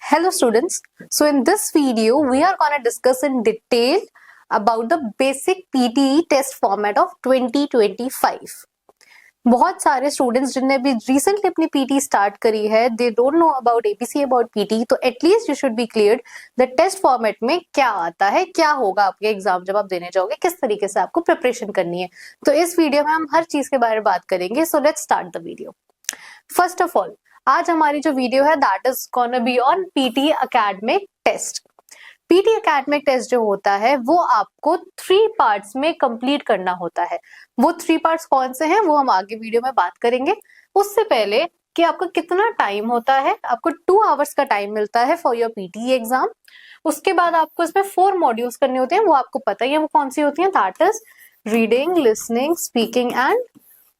Hello students. So in this video we are going to discuss in detail about the basic PTE test format of 2025. बहुत सारे students जिनने भी recently अपनी PT start करी है they don't know about ABC about PT, तो at least you should be clear the test format में क्या आता है, क्या होगा आपके एग्जाम जब आप देने जाओगे, किस तरीके से आपको प्रिपरेशन करनी है। तो इस वीडियो में हम हर चीज के बारे में बात करेंगे। So let's start the video. First of all, आज हमारी जो वीडियो है that is gonna be on PT academic test. PT academic test जो होता है वो आपको 3 पार्ट्स में कंप्लीट करना होता है। वो 3 पार्ट्स कौन से हैं वो हम आगे वीडियो में बात करेंगे। उससे पहले कि आपका कितना टाइम होता है, आपको 2 आवर्स का टाइम मिलता है फॉर योर पीटी एग्जाम। उसके बाद आपको इसमें 4 मॉड्यूल्स करने होते हैं, वो आपको पता ही है वो कौन सी होती है, that is reading, listening, speaking and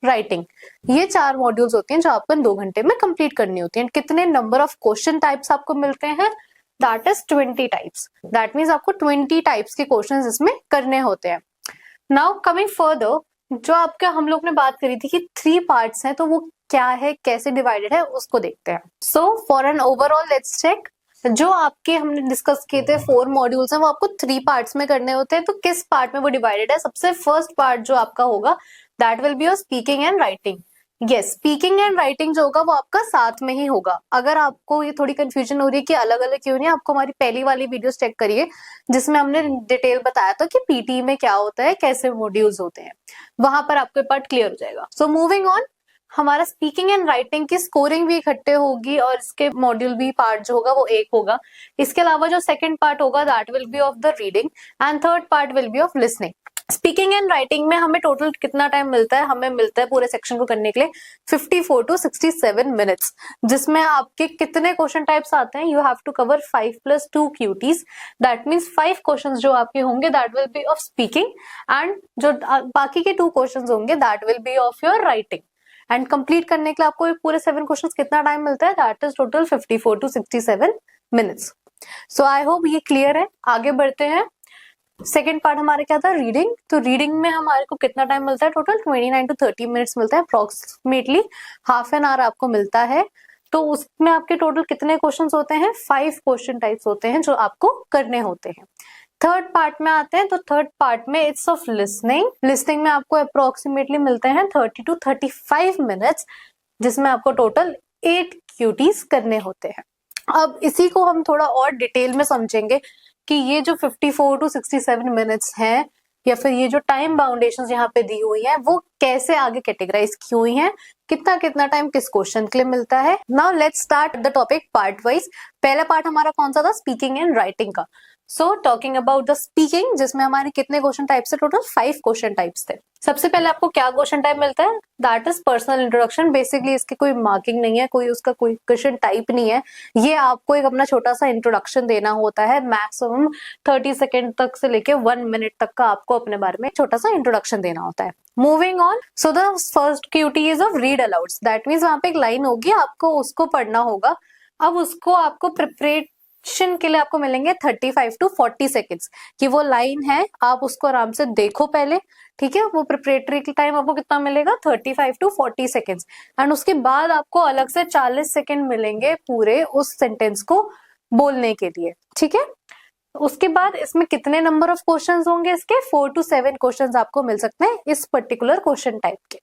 writing. ये 4 मॉड्यूल्स होते हैं जो आपको 2 घंटे में कंप्लीट करनी होती हैं। कितने नंबर ऑफ क्वेश्चन टाइप्स आपको मिलते हैं, that is 20 types. That means आपको 20 टाइप्स के क्वेश्चंस इसमें करने होते हैं। नाउ कमिंग फर्दर, जो आपका हम लोग ने बात करी थी कि 3 पार्ट्स हैं, तो वो क्या है, कैसे डिवाइडेड है, उसको देखते हैं। So for an overall let's check. जो आपके हमने डिस्कस किए थे 4 मॉड्यूल्स हैं वो आपको 3 पार्ट्स में करने होते हैं। तो किस पार्ट में वो डिवाइडेड है? सबसे फर्स्ट पार्ट जो आपका होगा that will be your speaking and writing. Yes, speaking and writing जो होगा वो आपका साथ में ही होगा। अगर आपको ये थोड़ी कंफ्यूजन हो रही है कि अलग अलग क्यों नहीं, आपको हमारी पहली वाली वीडियो चेक करिए जिसमें हमने डिटेल बताया था कि पीटी में क्या होता है, कैसे मॉड्यूल्स होते हैं, वहां पर आपको पार्ट क्लियर हो जाएगा। सो मूविंग ऑन, हमारा स्पीकिंग एंड राइटिंग की स्कोरिंग भी इकट्ठे होगी और इसके मॉड्यूल भी पार्ट जो होगा वो एक होगा। इसके अलावा जो सेकंड पार्ट होगा that will be of the reading and third part will be of listening. Speaking and writing में हमें टोटल कितना टाइम मिलता है? हमें मिलता है पूरे सेक्शन को करने के लिए 54 to 67 मिनट्स, जिसमें आपके कितने क्वेश्चन टाइप्स आते हैं? You have to cover 5 + 2 QTs. That means 5 questions जो आपके होंगे that will be of speaking and जो बाकी के 2 क्वेश्चंस होंगे that will be of your writing. And complete करने के लिए आपको पूरे 7 क्वेश्चंस कितना टाइम मिलता है? That is total 54 to 67 minutes. So I hope ये क्लियर है। आगे बढ़ते हैं। सेकेंड पार्ट हमारा क्या था? रीडिंग। तो रीडिंग में हमारे को कितना टाइम मिलता है? टोटल 29 to 30 मिनट्स मिलता है, अप्रोक्सीमेटली हाफ एन आवर आपको मिलता है। तो उसमें आपके टोटल कितने क्वेश्चंस होते हैं? 5 क्वेश्चन टाइप्स होते हैं जो आपको करने होते हैं। थर्ड पार्ट में आते हैं, तो थर्ड पार्ट में इट्स ऑफ लिसनिंग। लिसनिंग में आपको अप्रोक्सीमेटली मिलते हैं 30 to 35 मिनट्स, जिसमें आपको टोटल 8 क्यूटीज करने होते हैं। अब इसी को हम थोड़ा और डिटेल में समझेंगे कि ये जो 54 to 67 मिनट्स हैं या फिर ये जो टाइम बाउंडेशंस यहाँ पे दी हुई हैं वो कैसे आगे कैटेगराइज की हुई हैं, कितना कितना टाइम किस क्वेश्चन के लिए मिलता है। Now let's start the topic part wise. पहला पार्ट हमारा कौन सा था? स्पीकिंग एंड राइटिंग का। So talking about the speaking, जिसमें हमारे कितने क्वेश्चन टाइप्स थे? टोटल 5 क्वेश्चन टाइप्स थे। सबसे पहले आपको क्या क्वेश्चन टाइप मिलता है? That is personal introduction. Basically इसकी कोई मार्किंग नहीं है, कोई उसका कोई क्वेश्चन टाइप नहीं है। ये आपको एक अपना छोटा सा इंट्रोडक्शन देना होता है। मैक्सिमम 30 सेकेंड तक से लेके 1 मिनट तक का आपको अपने बारे में छोटा सा इंट्रोडक्शन देना होता है। Moving on, so the first QT is of read alouds. That means वहां पे एक लाइन होगी, आपको उसको पढ़ना होगा। अब उसको आपको प्रिपरेशन के लिए आपको मिलेंगे 35 to 40 सेकेंड्स कि वो लाइन है, आप उसको आराम से देखो पहले, ठीक है। वो प्रिपरेटरी के टाइम आपको कितना मिलेगा? 35 to 40 सेकेंड्स। एंड उसके बाद आपको अलग से 40 सेकेंड मिलेंगे पूरे उस सेंटेंस को बोलने के लिए, ठीक है। उसके बाद इसमें कितने नंबर ऑफ क्वेश्चंस होंगे? इसके 4 to 7 क्वेश्चंस आपको मिल सकते हैं इस पर्टिकुलर क्वेश्चन टाइप के।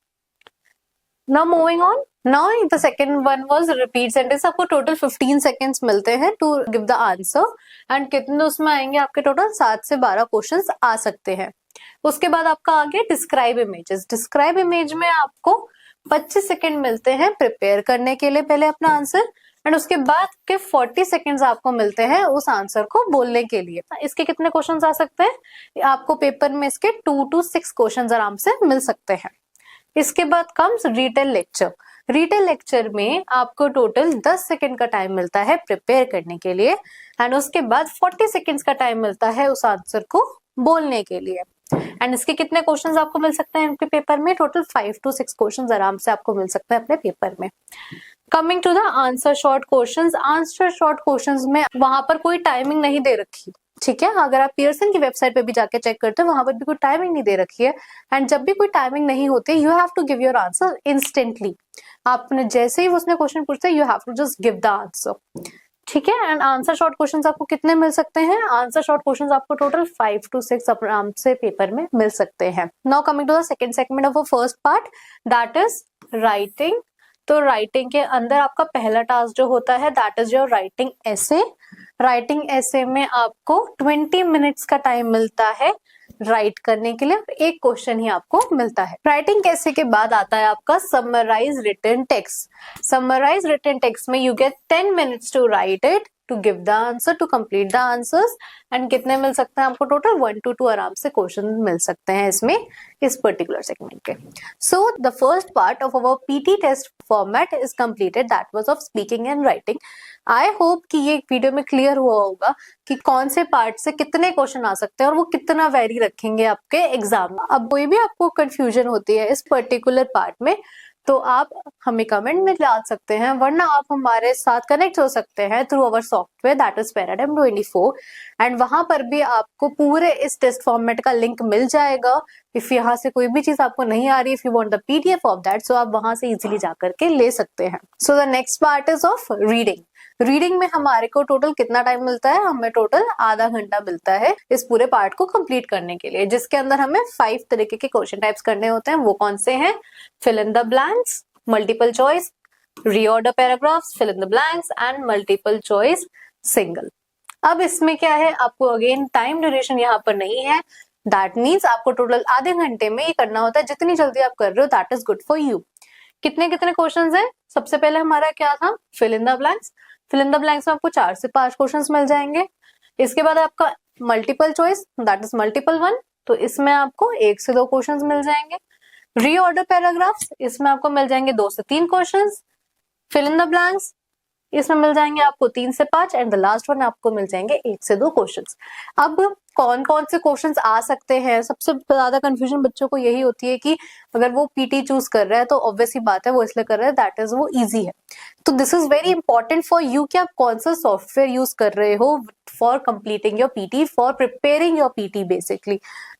Now moving on, now the second one was repeat sentence। आपको टोटल 15 सेकेंड्स मिलते हैं to give the answer and कितने उसमें आएंगे? आपके टोटल 7 से 12 क्वेश्चंस आ सकते हैं। उसके बाद आपका आगे डिस्क्राइब इमेजेस। डिस्क्राइब इमेज में आपको 25 सेकेंड मिलते हैं प्रिपेयर करने के लिए पहले अपना आंसर, एंड उसके बाद के 40 सेकेंड्स आपको मिलते हैं उस आंसर को बोलने के लिए। इसके कितने क्वेश्चंस आ सकते हैं? आपको पेपर में इसके 2 to 6 क्वेश्चंस आराम से मिल सकते हैं। इसके बाद comes retail lecture. Retail lecture में आपको टोटल 10 सेकेंड का टाइम मिलता है प्रिपेयर करने के लिए, एंड उसके बाद 40 सेकेंड्स का टाइम मिलता है उस आंसर को बोलने के लिए। एंड इसके कितने क्वेश्चंस आपको मिल सकते हैं आपके पेपर में? टोटल 5 to 6 क्वेश्चंस आराम से आपको मिल सकते हैं अपने पेपर में। Coming to the answer short questions. Answer short questions में वहां पर कोई टाइमिंग नहीं दे रखी, ठीक है। अगर आप पियर्सन की वेबसाइट पे भी जाके चेक करते हो वहां पर भी कोई टाइमिंग नहीं दे रखी है। एंड जब भी कोई टाइमिंग नहीं होती, you have to give your answer instantly. आपने जैसे ही उसने क्वेश्चन पूछते you have to just give the answer. ठीक है। एंड आंसर शॉर्ट क्वेश्चंस आपको कितने मिल सकते हैं? आंसर शॉर्ट क्वेश्चंस आपको टोटल 5 to 6 आराम से पेपर में मिल सकते हैं। Now coming to the second segment of first part, that is writing. तो राइटिंग के अंदर आपका पहला टास्क जो होता है that is your writing essay. Writing essay में आपको 20 मिनट्स का टाइम मिलता है राइट करने के लिए, एक क्वेश्चन ही आपको मिलता है। राइटिंग कैसे के बाद आता है आपका summarize written text. Summarize written text में you get 10 minutes to write it, to give the answer, to complete the answers. And कितने मिल सकते हैं आपको? टोटल 1 to 2 आराम से क्वेश्चन मिल सकते हैं इसमें, इस पर्टिकुलर सेगमेंट के। So the first part of our PT test format is completed, that was of speaking and writing. I hope कि ये वीडियो में क्लियर हुआ होगा कि कौन से पार्ट से कितने क्वेश्चन आ सकते हैं और वो कितना वैरी रखेंगे आपके एग्जाम में। अब कोई भी आपको कंफ्यूजन होती है इस पर्टिकुलर पार्ट में तो आप हमें कमेंट में डाल सकते हैं, वरना आप हमारे साथ कनेक्ट हो सकते हैं through our software that is paradigm 24। And वहां पर भी आपको पूरे इस टेस्ट फॉर्मेट का लिंक मिल जाएगा। इफ यहाँ से कोई भी चीज आपको नहीं आ रही, if you want the PDF of that, so आप वहां से इजीली जाकर के ले सकते हैं। So the next part is of reading. Reading में हमारे को टोटल कितना टाइम मिलता है? हमें टोटल आधा घंटा मिलता है इस पूरे पार्ट को कंप्लीट करने के लिए, जिसके अंदर हमें 5 तरीके के क्वेश्चन टाइप्स करने होते हैं। वो कौन से हैं? Fill in the blanks, multiple choice, reorder paragraphs, fill in the blanks and multiple choice single. अब इसमें क्या है, आपको अगेन टाइम ड्यूरेशन यहाँ पर नहीं है। दैट मीन्स आपको टोटल आधे घंटे में ये करना होता है। जितनी जल्दी आप कर रहे हो that is good for you. कितने कितने क्वेश्चंस हैं? सबसे पहले हमारा क्या था? Fill in the blanks. Fill in the blanks में आपको 4 से 5 क्वेश्चंस मिल जाएंगे। इसके बाद आपका multiple choice, that is multiple 1, तो इसमें आपको 1 से 2 क्वेश्चंस मिल जाएंगे। रीऑर्डर पैराग्राफ्स, इसमें आपको मिल जाएंगे 2 से 3 questions. Fill in the blanks, इसमें मिल जाएंगे आपको 3 से 5 एंड द लास्ट वन आपको मिल जाएंगे 1 से 2 क्वेश्चंस। अब कौन कौन से क्वेश्चंस आ सकते हैं? सबसे ज्यादा कंफ्यूजन बच्चों को यही होती है कि अगर वो पीटी चूज कर रहा है तो ऑब्वियस ही बात है वो इसलिए कर रहा है दैट इज वो इजी है। तो this is very important for you कि आप कौन सा सॉफ्टवेयर यूज कर रहे हो for completing your PT, for preparing your PT basically.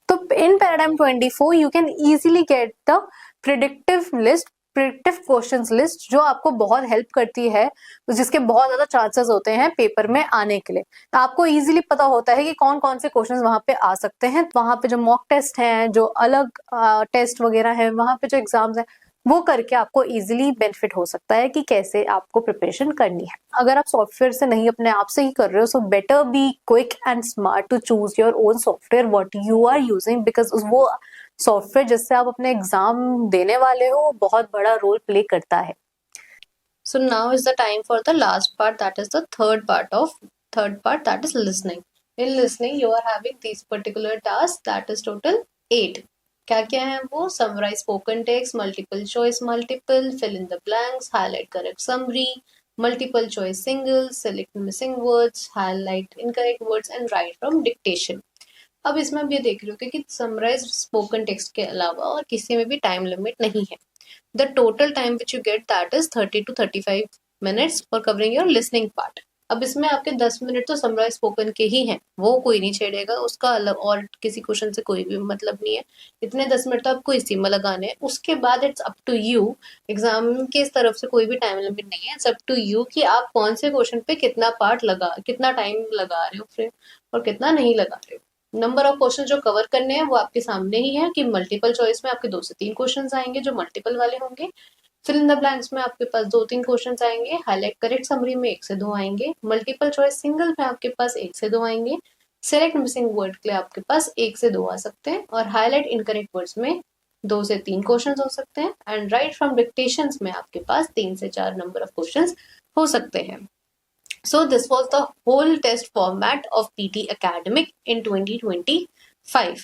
तो in paradigm 24 you can easily get the predictive list, predictive questions list, जो आपको बहुत हेल्प करती है, जिसके बहुत ज्यादा चांसेस होते हैं पेपर में आने के लिए। आपको इजीली पता होता है कि कौन कौन से क्वेश्चंस वहां पे आ सकते हैं। वहां पे जो मॉक टेस्ट हैं, जो अलग टेस्ट वगैरह है, वहां पे जो एग्जाम्स हैं, वो करके आपको इजीली बेनिफिट हो सकता है कि कैसे आपको प्रिपरेशन करनी है। अगर आप सॉफ्टवेयर से नहीं अपने आप से ही कर रहे हो, so better be quick and smart to choose your own software what you are using, because वो सॉफ्टवेयर जिससे आप अपने एग्जाम देने वाले हो बहुत बड़ा रोल प्ले करता है। So now is the time for the last part, that is the third part, that is listening. In listening you are having these particular tasks, that is total 8. क्या क्या है वो? summarize spoken text, multiple choice multiple, fill in the blanks, highlight correct summary, multiple choice single, select missing words, highlight incorrect words and write from dictation. अब इसमें आप ये देख रहे हो कि समराइज स्पोकन टेक्स्ट के अलावा और किसी में भी टाइम लिमिट नहीं है। The total time which you get that is 30 to 35 minutes for covering your listening part. अब इसमें आपके 10 मिनट तो समराइज स्पोकन के ही हैं, वो कोई नहीं छेड़ेगा, उसका अलग और किसी क्वेश्चन से कोई भी मतलब नहीं है। इतने 10 मिनट तो आपको इसी में लगाने हैं। उसके बाद it's up to you, exam के इस तरफ से कोई भी टाइम लिमिट नहीं है। इट्स अप टू यू कि आप कौन से क्वेश्चन पे कितना टाइम लगा रहे हो फिर और कितना नहीं लगा रहे हो। नंबर ऑफ क्वेश्चन जो कवर करने हैं वो आपके सामने ही है कि मल्टीपल चॉइस में आपके 2 से 3 क्वेश्चन आएंगे जो मल्टीपल वाले होंगे। फिल इन द ब्लैंक्स में आपके पास 2-3 क्वेश्चन आएंगे। हाईलाइट करेक्ट समरी में 1 से 2 आएंगे। मल्टीपल चॉइस सिंगल में आपके पास 1 से 2 आएंगे। सेलेक्ट मिसिंग वर्ड के लिए आपके पास 1 से 2 आ सकते हैं और हाईलाइट इनकरेक्ट वर्ड्स में 2 से 3 क्वेश्चन हो सकते हैं। एंड राइट फ्रॉम डिक्टेशंस में आपके पास 3 से 4 नंबर ऑफ क्वेश्चन हो सकते हैं। So this was the whole test format of PT Academic in 2025.